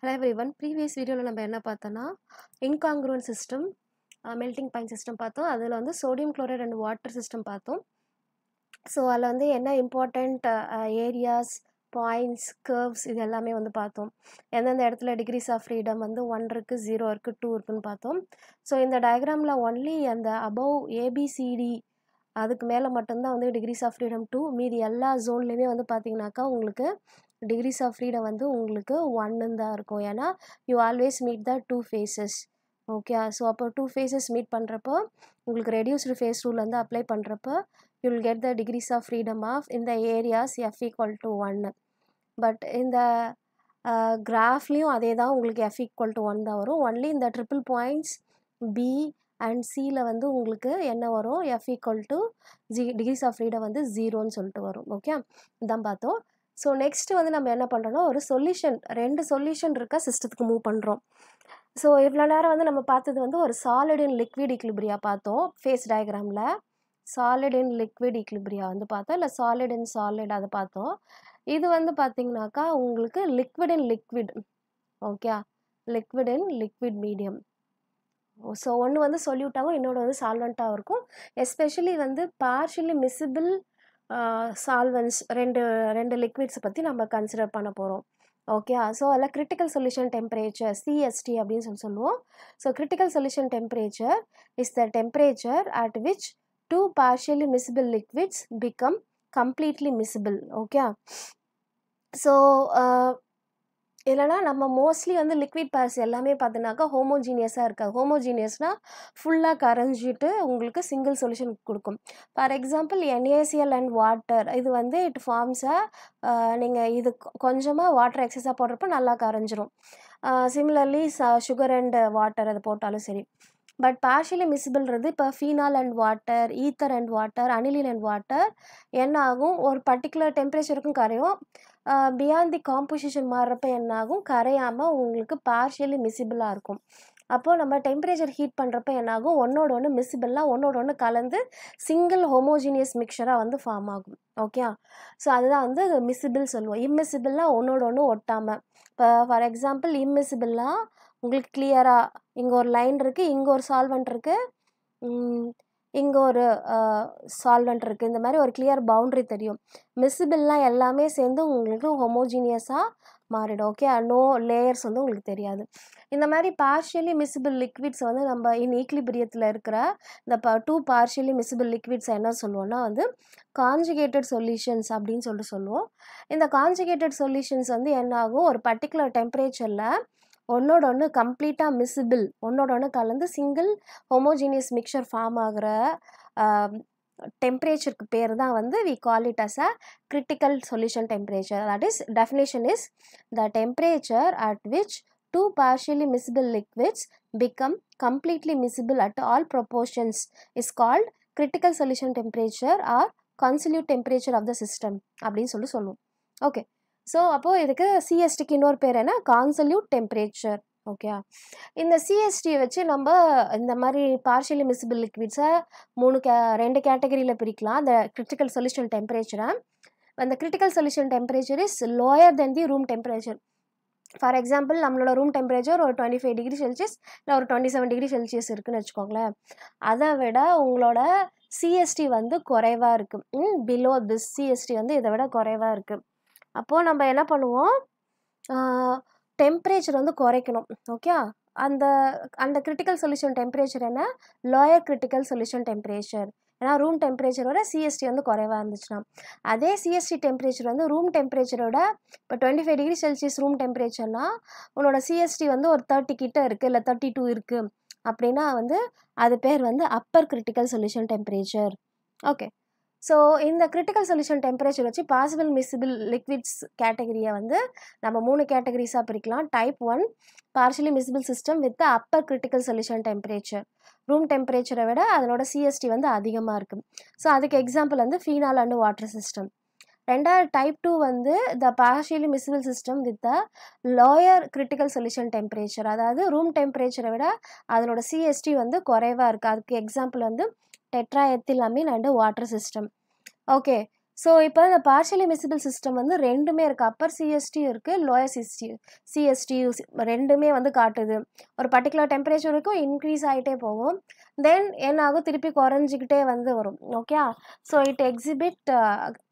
Hello everyone. Previous video நம்ம என்ன பார்த்தோம்னா incongruent system, melting point system பார்த்தோம். அதில் வந்து sodium chloride and water system பார்த்தோம். ஸோ அதில் வந்து என்ன இம்பார்ட்டண்ட் ஏரியாஸ் பாயிண்ட்ஸ் கர்வ்ஸ் இது எல்லாமே வந்து பார்த்தோம். எந்தெந்த இடத்துல டிகிரிஸ் ஆஃப் ஃப்ரீடம் வந்து 1 இருக்குது, 0 இருக்குது, 2 இருக்குன்னு பார்த்தோம். ஸோ இந்த டயக்ராமில் ஒன்லி அந்த அபவ் ஏபிசிடி அதுக்கு மேலே மட்டும்தான் வந்து டிகிரிஸ் ஆஃப் ஃப்ரீடம் 2, மீதி எல்லா ஜோன்லேயுமே வந்து பார்த்தீங்கன்னாக்கா உங்களுக்கு டிகிரிஸ் ஆஃப் ஃப்ரீடம் வந்து உங்களுக்கு 1 தான் இருக்கும். ஏன்னா you always meet the 2 phases. Okay, so அப்போ 2 phases மீட் பண்ணுறப்போ உங்களுக்கு ரெடியூஸ்டு ஃபேஸ் ரூல் வந்து அப்ளை பண்ணுறப்போ you will get the degrees of freedom ஆஃப் இந்த areas F equal to 1. But இந்த கிராஃப்லேயும் அதே தான் உங்களுக்கு F ஈக்குவல் டு 1 தான் வரும். ஒன்லி இந்த ட்ரிபிள் பாயிண்ட்ஸ் பி அண்ட் சியில் வந்து உங்களுக்கு என்ன வரும், F equal to degrees of freedom வந்து 0ன்னு சொல்லிட்டு வரும். ஓகே, இதான் பார்த்தோம். ஸோ நெக்ஸ்ட்டு வந்து நம்ம என்ன பண்ணுறோன்னா ஒரு சொல்யூஷன், 2 சொல்யூஷன் இருக்க சிஸ்டத்துக்கு மூவ் பண்ணுறோம். ஸோ இவ்வளோ நேரம் வந்து நம்ம பார்த்தது வந்து ஒரு சாலிட் இன் லிக்விட் ஈக்லிபிரியா பார்த்தோம். ஃபேஸ் டயக்ராமில் சாலிட் இன் லிக்விட் ஈக்லிபிரியா வந்து பார்த்தோம், இல்லை சாலிட் இன் சாலிட் அதை பார்த்தோம். இது வந்து பார்த்தீங்கன்னாக்கா உங்களுக்கு liquid in liquid. Okay, liquid in liquid medium. So ஒன்று வந்து சொல்யூட்டாகவும் இன்னொன்று வந்து சால்வெண்ட்டாகவும் இருக்கும். எஸ்பெஷலி வந்து பார்ஷியலி மிசிபிள் சால்வன்ஸ் ரெண்டு லிக்விட்ஸை பற்றி நம்ம கன்சிடர் பண்ண போகிறோம். ஓகே, ஸோ அதில் கிரிட்டிக்கல் சொல்யூஷன் டெம்பரேச்சர் சிஎஸ்டி அப்படின்னு சொல்லுவோம். So critical solution temperature is the temperature at which 2 partially miscible liquids become completely miscible. Okay, so இல்லைனா நம்ம மோஸ்ட்லி வந்து லிக்விட் பேர்ஸ் எல்லாமே பார்த்தீங்கன்னாக்கா ஹோமோஜீனியஸாக இருக்காது. ஹோமோஜீனியஸ்னால் ஃபுல்லாக கரைஞ்சிட்டு உங்களுக்கு சிங்கிள் சொல்யூஷன் கொடுக்கும். For example NaCl and water, இது வந்து இட் ஃபார்ம்ஸை நீங்கள் இது கொஞ்சமாக வாட்டர் எக்ஸஸாக போடுறப்போ நல்லா கரைஞ்சிரும். சிமிலர்லி சுகர் அண்ட் வாட்டர் அது போட்டாலும் சரி. பட் பார்ஷியலி மிசிபிள்றது இப்போ phenol and water, ether and water, aniline and water என்ன ஆகும், ஒரு பர்டிகுலர் டெம்பரேச்சருக்கும் கரையும். பியாண்ட் தி காம்போசிஷன் மாறுறப்ப என்ன ஆகும், கரையாமல் உங்களுக்கு பார்ஷியலி மிசிபிளாக இருக்கும். அப்போது நம்ம டெம்பரேச்சர் ஹீட் பண்ணுறப்ப என்னாகும், ஒன்றோட ஒன்று மிசிபிளாக ஒன்றோட ஒன்று கலந்து சிங்கிள் ஹோமோஜீனியஸ் மிக்சராக வந்து ஃபார்ம் ஆகும். ஓகே, ஸோ அதுதான் வந்து மிசிபிள் சொல்லுவோம். இம்மிசிபிளாக ஒன்றோட ஒன்று ஒட்டாமல். இப்போ ஃபார் எக்ஸாம்பிள் இம்மிசிபிளாக உங்களுக்கு கிளியராக இங்கே ஒரு லைன் இருக்குது, இங்கே ஒரு சால்வெண்ட் இருக்குது, இங்கே ஒரு சால்வெண்ட் இருக்குது, இந்த மாதிரி ஒரு கிளியர் பவுண்ட்ரி தெரியும். மிசிபிள்லாம் எல்லாமே சேர்ந்து உங்களுக்கு ஹோமோஜீனியஸாக மாறிடும். ஓகே, நோ லேயர்ஸ் வந்து உங்களுக்கு தெரியாது. இந்த மாதிரி பார்ஷியலி மிசிபிள் லிக்விட்ஸ் வந்து நம்ம ஈக்லிபிரியத்தில் இருக்கிற இந்த 2 பார்ஷியலி மிசிபிள் லிக்விட்ஸ் என்ன சொல்லுவோம்னா வந்து கான்ஜுகேட்டட் சொல்யூஷன்ஸ் அப்படின்னு சொல்லுவோம். இந்த கான்ஜுகேட்டட் சொல்யூஷன்ஸ் வந்து என்ன ஆகும், ஒரு பர்டிகுலர் டெம்பரேச்சரில் ஒன்னோட ஒன்று கம்ப்ளீட்டாக மிசிபிள் ஒன்னோட ஒன்று கலந்து சிங்கிள் ஹோமோஜீனியஸ் மிக்சர் ஃபார்ம் ஆகிற டெம்பரேச்சருக்கு பேர் தான் வந்து we call it as a critical solution temperature. That is definition is the temperature at which 2 partially miscible liquids become completely miscible at all proportions is called critical solution temperature or consolute temperature of the system அப்படின்னு சொல்லுவோம். Okay, so அப்போது இதுக்கு சிஎஸ்டிக்கு இன்னொரு பேர் என்ன, கான்சல்யூட் temperature. Okay, இந்த சிஎஸ்டியை வச்சு நம்ம இந்த மாதிரி பார்ஷியலி மிசிபிள் லிக்விட்ஸை 2 கேட்டகரியில் பிரிக்கலாம். அந்த கிரிட்டிக்கல் சொல்யூஷன் டெம்பரேச்சரை, அந்த critical solution temperature is lower then the room temperature. For example நம்மளோட ரூம் டெம்பரேச்சர் ஒரு 25 டிகிரி செல்சியஸ் இல்லை ஒரு 27 டிகிரி செல்சியஸ் இருக்குதுன்னு வச்சுக்கோங்களேன். அதை விட உங்களோட சிஎஸ்டி வந்து குறைவாக இருக்குது. பிலோ திஸ் சிஎஸ்டி வந்து இதை விட குறைவாக இருக்குது. அப்போது நம்ம என்ன பண்ணுவோம், டெம்பரேச்சர் வந்து குறைக்கணும். ஓகே, அந்த கிரிட்டிக்கல் சொல்யூஷன் டெம்பரேச்சர் என்ன, லோயர் கிரிட்டிக்கல் சொல்யூஷன் டெம்பரேச்சர். ஏன்னா ரூம் டெம்பரேச்சரோட சிஎஸ்டி வந்து குறைவாக இருந்துச்சுன்னா, அதே சிஎஸ்டி டெம்பரேச்சர் வந்து ரூம் டெம்பரேச்சரோட இப்போ 25 டிகிரி செல்சியஸ் ரூம் டெம்பரேச்சர்னால் உன்னோட சிஎஸ்டி வந்து ஒரு 30 கிட்ட இருக்குது இல்லை 32 இருக்குது அப்படின்னா வந்து அது பேர் வந்து upper critical solution temperature. Okay, so இந்த கிரிட்டிக்கல் சொல்யூஷன் டெம்பரேச்சர் வச்சு பாசிபிள் மிசிபிள் லிக்விட்ஸ் கேட்டகரியை வந்து நம்ம 3 கேட்டகரிஸாக பிரிக்கலாம். Type 1 partially miscible system with upper critical solution temperature. Room டெம்பரேச்சரை விட அதனோட சிஎஸ்டி வந்து அதிகமாக இருக்குது. ஸோ அதுக்கு எக்ஸாம்பிள் வந்து ஃபீனால் அண்ட் வாட்டர் சிஸ்டம். ரெண்டாவது டைப் 2 வந்து the partially miscible system with the lower critical solution temperature. அதாவது ரூம் டெம்பரேச்சரை விட அதனோட சிஎஸ்டி வந்து குறைவாக இருக்குது. அதுக்கு எக்ஸாம்பிள் வந்து tetraethylamine and water system. Okay, so இப்போ இந்த பார்ஷியலி மிசிபிள் சிஸ்டம் வந்து ரெண்டுமே இருக்குது. அப்பர் சிஎஸ்டியும் இருக்குது, லோயர் சிஎஸ்டியும் ரெண்டுமே வந்து காட்டுது. ஒரு பர்டிகுலர் டெம்பரேச்சர் வரைக்கும் இன்க்ரீஸ் ஆகிட்டே போகும், தென் என்ன ஆகும், திருப்பி குறைஞ்சிக்கிட்டே வந்து வரும். ஓகே, ஸோ இட் எக்ஸிபிட்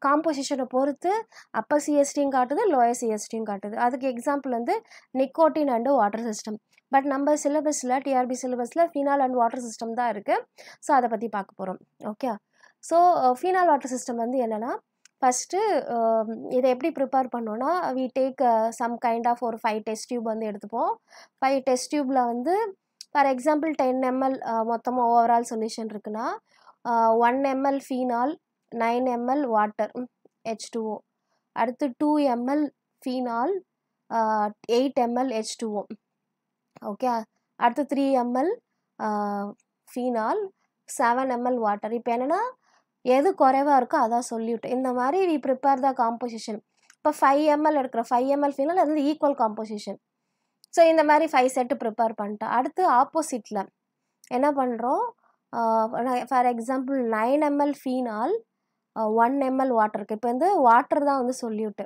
காம்போசிஷனை பொறுத்து அப்பர் சிஎஸ்டியும் காட்டுது, லோயர் சிஎஸ்டியும் காட்டுது. அதுக்கு எக்ஸாம்பிள் வந்து nicotine and water system. But நம்ம சிலபஸில் டிஆர்பி சிலபஸில் ஃபீனால் அண்ட் வாட்டர் சிஸ்டம் தான் இருக்குது. ஸோ அதை பற்றி பார்க்க போகிறோம். Okay, so phenol water system வந்து என்னென்னா, ஃபஸ்ட்டு இதை எப்படி ப்ரிப்பேர் பண்ணோன்னா, we take some kind of ஒரு 5 டெஸ்ட் டியூப் வந்து எடுத்துப்போம். 5 டெஸ்ட் டியூப்பில் வந்து ஃபார் எக்ஸாம்பிள் 10 ml மொத்தமாக ஓவரால் சொல்யூஷன் இருக்குன்னா 1 ml phenol, 9 ml water H2O, அடுத்து 2 ml phenol, 8 ml H2O. Okay, அடுத்து 3 ml ஃபீனால், 7 ml வாட்டர். இப்போ என்னென்னா எது குறைவாக இருக்கோ அதான் சொல்லிவிட்டு இந்த மாதிரி வி ப்ரிப்பேர் த காம்போசிஷன். இப்போ 5 ml எடுக்கிற 5 ml ஃபீனால் அது வந்து ஈக்குவல் காம்போசிஷன். ஸோ இந்த மாதிரி 5 செட்டு ப்ரிப்பேர் பண்ணிட்டேன். அடுத்து ஆப்போசிட்டில் என்ன பண்ணுறோம், for example 9 ml phenol, 1 ml வாட்டருக்கு. இப்போ வந்து வாட்டர் தான் வந்து சொல்லிவிட்டு.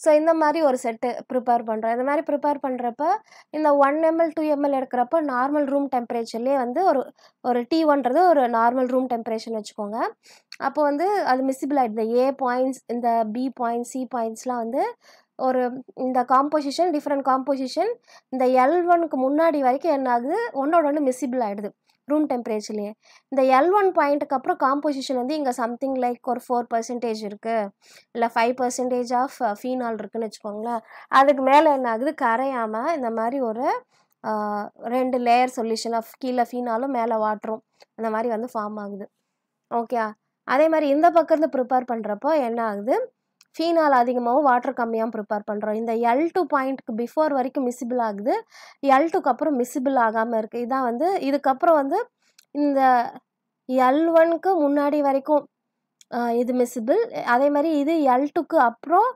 ஸோ இந்த மாதிரி ஒரு செட்டு ப்ரிப்பேர் பண்ணுறோம். இந்த மாதிரி ப்ரிப்பேர் பண்ணுறப்ப இந்த 1 ml 2 ml எடுக்கிறப்ப நார்மல் ரூம் டெம்பரேச்சர்லேயே வந்து ஒரு T1ன்றது ஒரு நார்மல் ரூம் டெம்பரேச்சர்னு வச்சுக்கோங்க. அப்போ வந்து அது மிசிபிள் ஆகிடுது. ஏ பாயிண்ட்ஸ், இந்த பி பாயிண்ட்ஸ், சி பாயிண்ட்ஸ்லாம் வந்து ஒரு இந்த காம்போசிஷன், டிஃப்ரெண்ட் காம்போசிஷன் இந்த L1க்கு முன்னாடி வரைக்கும் என்ன ஆகுது, ஒன்று மிசிபிள் ஆகிடுது ரூம் டெம்பரேச்சர்லேயே. இந்த L1 பாயிண்ட்டுக்கு அப்புறம் காம்போசிஷன் வந்து இங்கே சம்திங் லைக் ஒரு 4% இருக்குது, இல்லை 5% ஆஃப் ஃபீனால் இருக்குதுன்னு வச்சுக்கோங்களேன். அதுக்கு மேலே என்ன ஆகுது, கரையாமல் இந்த மாதிரி ஒரு 2 லேயர் சொல்யூஷன் ஆஃப் கீழே ஃபீனாலும் மேலே வாட்டரும் அந்த மாதிரி வந்து ஃபார்ம் ஆகுது. ஓகே, அதே மாதிரி இந்த பக்கம் இருந்து ப்ரிப்பேர் பண்ணுறப்போ என்ன ஆகுது, ஃபீனால் அதிகமாகவும் வாட்டர் கம்மியாகவும் ப்ரிப்பேர் பண்ணுறோம். இந்த L2 பாயிண்ட்டுக்கு பிஃபோர் வரைக்கும் மிசிபிள் ஆகுது, L2க்கு அப்புறம் மிசிபிள் ஆகாமல் இருக்குது. இதான் வந்து இதுக்கப்புறம் வந்து இந்த L1க்கு முன்னாடி வரைக்கும் இது மிசிபிள். அதே மாதிரி இது L2க்கு அப்புறம்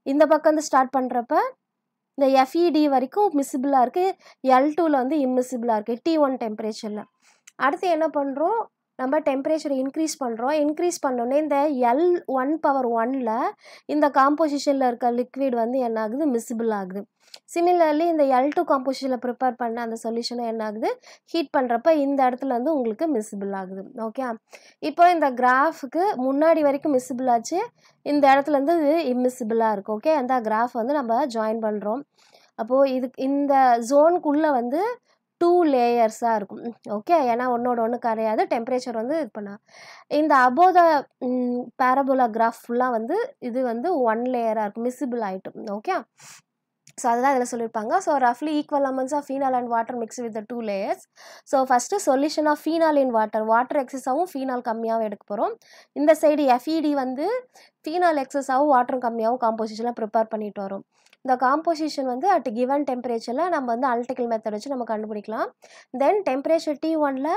இந்த பக்கம் வந்து ஸ்டார்ட் பண்ணுறப்ப இந்த FED வரைக்கும் மிசிபிளாக இருக்குது, L2வில் வந்து இம்மிசிபிளாக இருக்குது T1 டெம்பரேச்சரில். அடுத்து என்ன பண்ணுறோம், நம்ம டெம்பரேச்சரை இன்க்ரீஸ் பண்ணுறோம். இன்க்ரீஸ் பண்ணோன்னே இந்த L1/1ல் இந்த காம்போசிஷனில் இருக்க லிக்விட் வந்து என்ன ஆகுது, மிசிபிள் ஆகுது. சிமிலர்லி இந்த L2 காம்போசிஷனில் ப்ரிப்பேர் பண்ண அந்த சொல்யூஷனை என்ன ஆகுது, ஹீட் பண்ணுறப்ப இந்த இடத்துல வந்து உங்களுக்கு மிசிபிள் ஆகுது. ஓகே, இப்போ இந்த கிராஃபுக்கு முன்னாடி வரைக்கும் மிசிபிள் ஆச்சு, இந்த இடத்துல வந்து இது இம்மிசிபிளாக இருக்குது. ஓகே, அந்த கிராஃப் வந்து நம்ம ஜாயின் பண்ணுறோம். அப்போது இந்த ஜோனுக்குள்ளே வந்து 2 லேயர்ஸாக இருக்கும். ஓகே, ஏன்னா ஒன்றோட ஒன்று கரையாது, டெம்பரேச்சர் வந்து இது பண்ணா. இந்த அபோவ் த பேரபோலா கிராஃப் ஃபுல்லாக வந்து இது வந்து 1 லேயராக இருக்கும், மிசிபிள் ஆகிட்டும். ஓகே, ஸோ அதுதான் இதில் சொல்லியிருப்பாங்க. ஸோ ரஃப்லி equal amounts of phenol and water mix with 2 layers. So first solution of phenol in water எக்ஸஸாகவும் ஃபீனால் கம்மியாகவும் எடுக்க போகிறோம். இந்த சைடு FED வந்து ஃபீனால் எக்ஸஸாகவும் வாட்டரும் கம்மியாகவும் காம்போசிஷனில் ப்ரிப்பேர் பண்ணிட்டு வரும். இந்த காம்போசிஷன் வந்து அட் கிவன் டெம்பரேச்சரில் நம்ம வந்து அனலிட்டிக்கல் மெத்தட் வச்சு நம்ம கண்டுபிடிக்கலாம். தென் டெம்பரேச்சர் T1ல்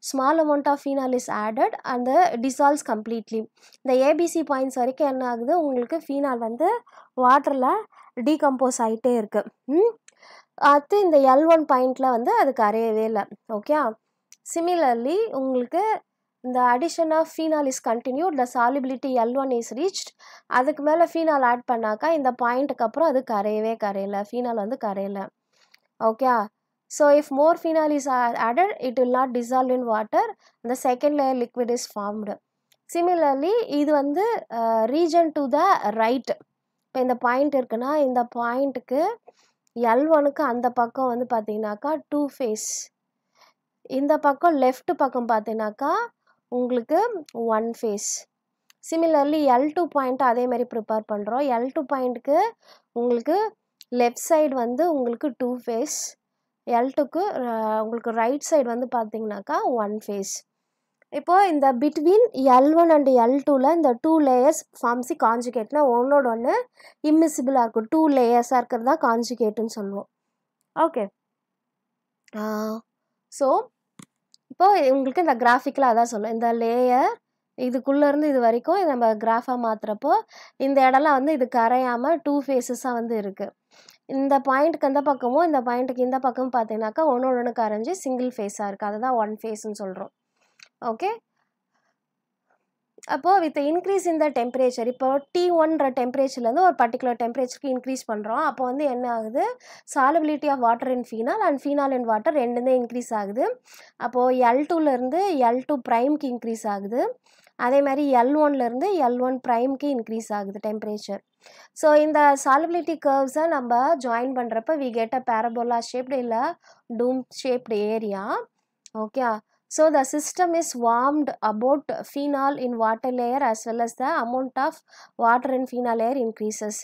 small amount of phenol is added and dissolves completely. இந்த ABC பாயிண்ட்ஸ் வரைக்கும் என்ன ஆகுது, உங்களுக்கு ஃபீனால் வந்து வாட்டரில் டீகம்போஸ் ஆகிட்டே இருக்குது. அடுத்து இந்த L1 பாயிண்டில் வந்து அது கரையவே இல்லை. ஓகே, சிமிலர்லி உங்களுக்கு இந்த addition of phenol is continued, the solubility L1 is reached. அதுக்கு மேலே ஃபீனால் ஆட் பண்ணாக்கா இந்த பாயிண்ட்டுக்கு அப்புறம் அது கரையலை, ஃபீனால் வந்து கரையலை. Okay, so if more phenol is added it will not dissolve in water, the second layer liquid is formed. Similarly இது வந்து ரீஜன் டு த ரைட். இப்போ இந்த பாயிண்ட் இருக்குன்னா இந்த பாயிண்ட்டுக்கு L1க்கு அந்த பக்கம் வந்து பார்த்தீங்கன்னாக்கா 2 ஃபேஸ், இந்த பக்கம் லெஃப்ட் பக்கம் பார்த்தீங்கன்னாக்கா உங்களுக்கு 1 ஃபேஸ். சிமிலர்லி L2 பாயிண்ட் அதே மாதிரி ப்ரிப்பேர் பண்ணுறோம். L2 பாயிண்ட்டுக்கு உங்களுக்கு லெஃப்ட் சைடு வந்து உங்களுக்கு 2 ஃபேஸ், L2க்கு உங்களுக்கு ரைட் சைடு வந்து பார்த்தீங்கன்னாக்கா 1 ஃபேஸ். இப்போது இந்த பிட்வீன் L1 அண்ட் L2வில் இந்த 2 லேயர்ஸ் ஃபார்ம்ஸி கான்ஜுகேட்னா ஒன்றோட ஒன்று இம்மிசிபிளாக இருக்கும், 2 லேயர்ஸாக இருக்கிறது தான் கான்ஜுகேட்டுன்னு சொல்லுவோம். ஓகே, ஸோ இப்போ உங்களுக்கு இந்த கிராஃபிக்கில் அதான் சொல்லுவோம், இந்த லேயர் இதுக்குள்ளேருந்து இது வரைக்கும் நம்ம கிராஃபாக மாற்றுறப்போ இந்த இடம்லாம் வந்து இது கரையாமல் 2 ஃபேஸஸாக வந்து இருக்குது. இந்த பாயிண்ட்டுக்கு அந்த பக்கமும் இந்த பாயிண்ட்டுக்கு இந்த பக்கமும் பார்த்தீங்கன்னாக்கா ஒன்றோட ஒன்று கரைஞ்சி சிங்கிள் ஃபேஸாக இருக்குது, அதுதான் 1 ஃபேஸ்ன்னு சொல்கிறோம். ஓகே, அப்போ with increase in the temperature, இப்போ T1ன்ற டெம்பரேச்சர்லேருந்து ஒரு பர்டிகுலர் டெம்பரேச்சருக்கு இன்க்ரீஸ் பண்ணுறோம். அப்போ வந்து என்ன ஆகுது, solubility of water in phenol and phenol in water ரெண்டுமே இன்க்ரீஸ் ஆகுது. அப்போது L2லேருந்து L2 ப்ரைம்க்கு இன்க்ரீஸ் ஆகுது. அதே மாதிரி L1லேருந்து L1 ப்ரைம்க்கு இன்க்ரீஸ் ஆகுது டெம்பரேச்சர். ஸோ இந்த சாலபிலிட்டி கர்வ்ஸை நம்ம ஜாயின் பண்ணுறப்ப we get a parabola shaped இல்லை dome shaped area. Okay, so the system is warmed about phenol in water layer as well as the amount of water in phenol layer increases.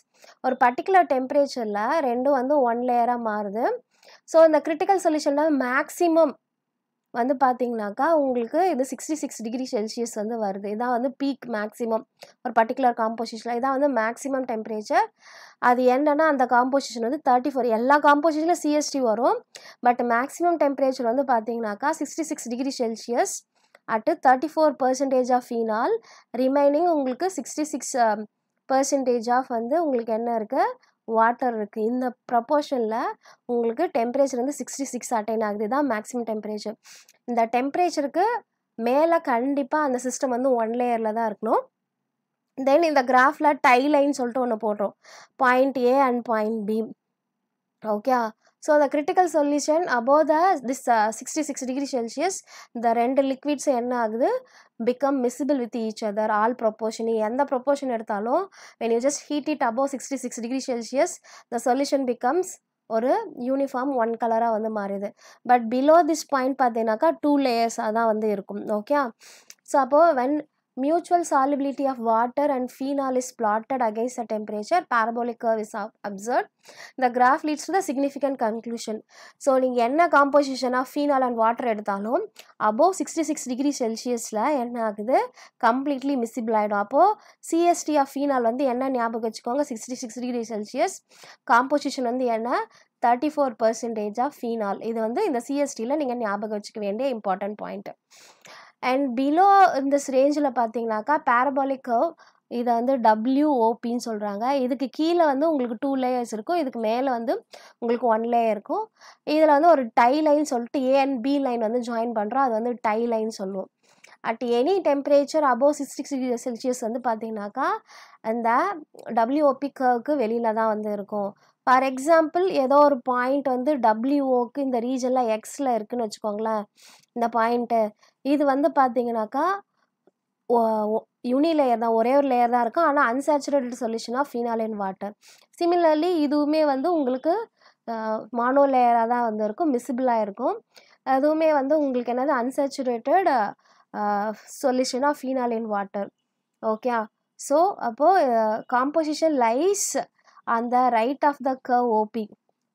ஒரு particular டெம்பரேச்சரில் ரெண்டும் வந்து one லேயராக மாறுது. So இந்த critical சொல்யூஷனில் maximum வந்து பார்த்தீங்கன்னாக்கா உங்களுக்கு இது 66 டிகிரி செல்சியஸ் வந்து வருது. இதான் வந்து பீக் மேக்ஸிமம் ஒரு பர்டிகுலர் காம்போசிஷனில். இதான் வந்து மேக்ஸிமம் டெம்பரேச்சர். அது என்னன்னா அந்த காம்போசிஷன் வந்து 34, எல்லா காம்போசிஷனில் CST வரும். பட் மேக்ஸிமம் டெம்பரேச்சர் வந்து பார்த்தீங்கன்னாக்கா 66 degree Celsius at 34% of phenol, remaining உங்களுக்கு 66% ஆஃப் வந்து உங்களுக்கு என்ன இருக்குது, வாட்டர் இருக்குது. இந்த ப்ரப்போர்ஷனில் உங்களுக்கு டெம்பரேச்சர் வந்து 66 அட்டைன் ஆகுது. இதுதான் மேக்ஸிமம் டெம்பரேச்சர். இந்த டெம்பரேச்சருக்கு மேலே கண்டிப்பாக அந்த சிஸ்டம் வந்து ஒன் லேயரில் தான் இருக்கணும். தென் இந்த கிராஃபில் டை லைன் சொல்லிட்டு ஒன்று போடுறோம், point A and point B. Okay, so the critical solution above this 66 degree Celsius, இந்த ரெண்டு லிக்விட்ஸ் என்ன ஆகுது, become miscible with each other, all proportion. எந்த ப்ரொப்போர்ஷன் எடுத்தாலும் when you just heat it above 66 degree Celsius, the solution becomes ஒரு uniform one கலராக வந்து மாறுது. பட் பிலோ திஸ் பாயிண்ட் பார்த்தீங்கன்னாக்கா 2 லேயர்ஸாக தான் வந்து இருக்கும். ஓகே, ஸோ அப்போது when mutual solubility of water and phenol is plotted against the temperature, parabolic curve is observed. The graph leads to the significant conclusion. So நீங்கள் என்ன composition of phenol and water எடுத்தாலும் above 66 degree செல்சியஸில் என்ன ஆகுது, completely மிஸ்ஸிபிள் ஆகிடும். அப்போது CST of phenol வந்து என்ன ஞாபகம் வச்சுக்கோங்க, 66 டிகிரி செல்சியஸ். காம்போசிஷன் வந்து என்ன, 34% ஆஃப் ஃபீனால். இது வந்து இந்த CSTயில் நீங்கள் ஞாபகம் வச்சுக்க வேண்டிய இம்பார்ட்டன்ட் பாயிண்ட். அண்ட் பிலோ இந்த ரேஞ்சில் பார்த்தீங்கன்னாக்கா பேரபாலிக் கர்வ், இதை வந்து WOPன்னு சொல்கிறாங்க. இதுக்கு கீழே வந்து உங்களுக்கு 2 லேயர்ஸ் இருக்கும், இதுக்கு மேலே வந்து உங்களுக்கு 1 லேயர் இருக்கும். இதில் வந்து ஒரு டை லைன் சொல்லிட்டு A அண்ட் B லைன் வந்து ஜாயின் பண்ணுறோம், அது வந்து டை லைன் சொல்லுவோம். At any temperature above 66 degree Celsius வந்து பார்த்தீங்கன்னாக்கா அந்த WOP கர்வுக்கு வெளியில் தான் வந்து இருக்கும். ஃபார் எக்ஸாம்பிள் ஏதோ ஒரு பாயிண்ட் வந்து WOக்கு இந்த ரீஜனில் எக்ஸில் இருக்குதுன்னு வச்சுக்கோங்களேன். இந்த பாயிண்ட்டு இது வந்து பார்த்தீங்கன்னாக்கா யூனி லேயர் தான், ஒரே ஒரு லேயர் தான் இருக்கும். ஆனால் unsaturated solution of phenol in water. Similarly இதுவுமே வந்து உங்களுக்கு மானோ லேயராக தான் வந்து இருக்கும், மிஸ்ஸிபிளாக இருக்கும். அதுவுமே வந்து உங்களுக்கு என்னது unsaturated solution of phenol in water. Okay, so அப்போது காம்போசிஷன் லைஸ் அந்த right of the curve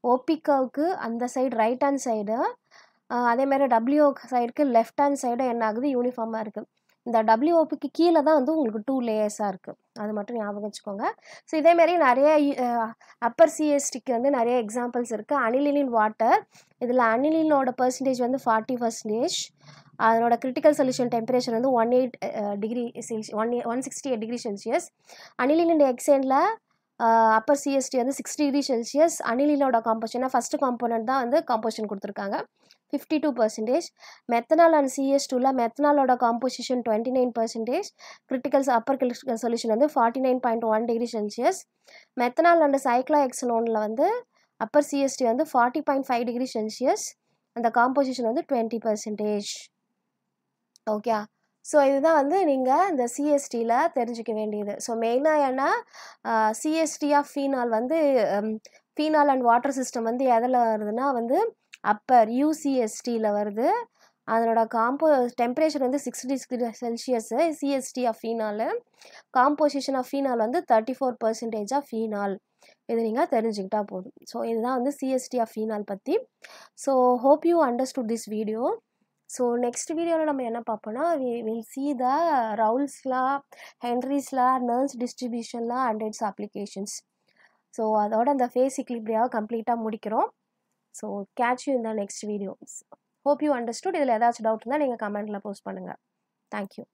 OP கர்வுக்கு அந்த சைடு ரைட் ஹேண்ட் சைடு, அதேமாதிரி WO சைடுக்கு லெஃப்ட் ஹேண்ட் சைடு என்ன ஆகுது, யூனிஃபார்மாக இருக்குது. இந்த WOPக்கு கீழே தான் வந்து உங்களுக்கு 2 லேயர்ஸாக இருக்குது, அது மட்டும் ஞாபகம் வச்சுக்கோங்க. ஸோ இதேமாரி நிறைய அப்பர் CSTக்கு வந்து நிறைய எக்ஸாம்பிள்ஸ் இருக்குது. அனிலின் வாட்டர், இதில் அனிலினோட பர்சன்டேஜ் வந்து 40%. அதனோட கிரிட்டிக்கல் சொல்யூஷன் டெம்பரேச்சர் வந்து 168 டிகிரி செல்சியஸ். அனிலின் எக்ஸேனில் அப்பர் CST வந்து 6 டிகிரி செல்சியஸ். அனிலினோட காம்போசிஷன் ஃபஸ்ட்டு காம்போனன்ட் தான் வந்து காம்போசிஷன் கொடுத்துருக்காங்க, 52%. மெத்தனால் அண்ட் CS2ல மெத்தனாலோட composition 29%. Critical upper critical solution வந்து 49.1 டிகிரி செல்சியஸ். மெத்தனால் அண்ட் சைக்ளோஹெக்சனோனில் வந்து அப்பர் CST வந்து 40.5 டிகிரி செல்சியஸ். அந்த காம்போசிஷன் வந்து 20%. ஓகே, ஸோ இதுதான் வந்து நீங்கள் இந்த CSTயில் தெரிஞ்சிக்க வேண்டியது. ஸோ மெயினாக ஏன்னா CST ஆஃப் ஃபீனால் வந்து ஃபீனால் அண்ட் வாட்டர் சிஸ்டம் வந்து எதில் வருதுன்னா வந்து அப்பர் UCSTயில் வருது. அதனோட டெம்பரேச்சர் வந்து 60 degree Celsius CST of phenol. Composition of phenol வந்து 34% ஆஃப் ஃபீனால். இது நீங்கள் தெரிஞ்சுக்கிட்டா போதும். ஸோ இதுதான் வந்து CST ஆஃப் ஃபீனால் பற்றி. So hope you understood this video. So next வீடியோவில் நம்ம என்ன பார்ப்போம்னா will see the Raoult's law, Henry's law, Nernst distribution law and its applications. So அதோட அந்த ஃபேஸ் இக்லிபிரியாவை கம்ப்ளீட்டாக முடிக்கிறோம். So catch you in the next video. Hope you understood. இதில் ஏதாச்சும் doubt இருந்தால் நீங்கள் கமெண்ட்டில் போஸ்ட் பண்ணுங்கள். தேங்க்யூ.